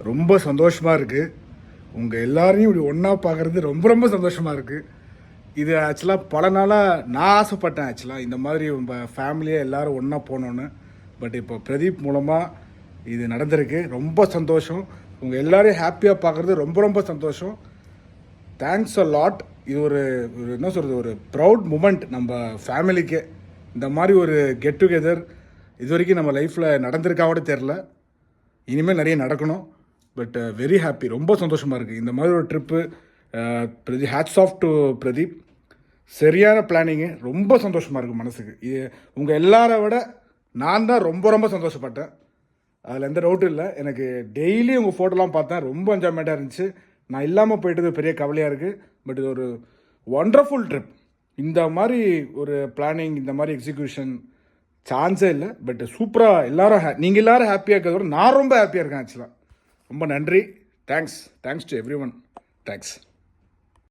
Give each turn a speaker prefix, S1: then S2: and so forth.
S1: ரொம்ப சந்தோஷமாக இருக்குது. உங்கள் எல்லாரையும் இப்படி ஒன்றா பார்க்குறது ரொம்ப ரொம்ப சந்தோஷமாக இருக்குது. இது ஆக்சுவலாக பல நாளாக நான் ஆசைப்பட்டேன். ஆக்சுவலாக இந்த மாதிரி உங்கள் ஃபேமிலியாக எல்லோரும் ஒன்றா போகணுன்னு. பட் இப்போ பிரதீப் மூலமாக இது நடந்திருக்கு. ரொம்ப சந்தோஷம். உங்கள் எல்லோரையும் ஹாப்பியாக பார்க்குறது ரொம்ப ரொம்ப சந்தோஷம். Thanks a lot. இது ஒரு என்ன சொல்கிறது, ஒரு ப்ரவுட் மூமெண்ட் நம்ம ஃபேமிலிக்கே. இந்த மாதிரி ஒரு கெட் டுகெதர் இது வரைக்கும் நம்ம லைஃப்பில் நடந்திருக்காவோட தெரில. இனிமேல் நிறைய நடக்கணும். பட் வெரி ஹாப்பி, ரொம்ப சந்தோஷமாக இருக்குது. இந்த மாதிரி ஒரு trip Pradeep, hats off to Pradeep. சரியான பிளானிங்கு, ரொம்ப சந்தோஷமாக இருக்குது மனசுக்கு. இது உங்கள் எல்லாரை விட நான் தான் ரொம்ப ரொம்ப சந்தோஷப்பட்டேன். அதில் எந்த டவுட்டும் இல்லை. எனக்கு டெய்லி உங்கள் ஃபோட்டோலாம் பார்த்தேன், ரொம்ப என்ஜாய்மெண்ட்டாக இருந்துச்சு. நான் இல்லாமல் போயிட்டது பெரிய கவலையாக இருக்குது. பட் இது ஒரு ஒண்டர்ஃபுல் ட்ரிப். இந்த மாதிரி ஒரு பிளானிங், இந்த மாதிரி எக்ஸிக்யூஷன் சான்ஸே இல்லை. பட் சூப்பராக எல்லோரும் நீங்கள் எல்லோரும் ஹாப்பியாக இருக்கிறதோட நான் ரொம்ப ஹாப்பியாக இருக்கேன் ஆக்சுவலாக. ரொம்ப நன்றி. Thanks to every one. Thanks.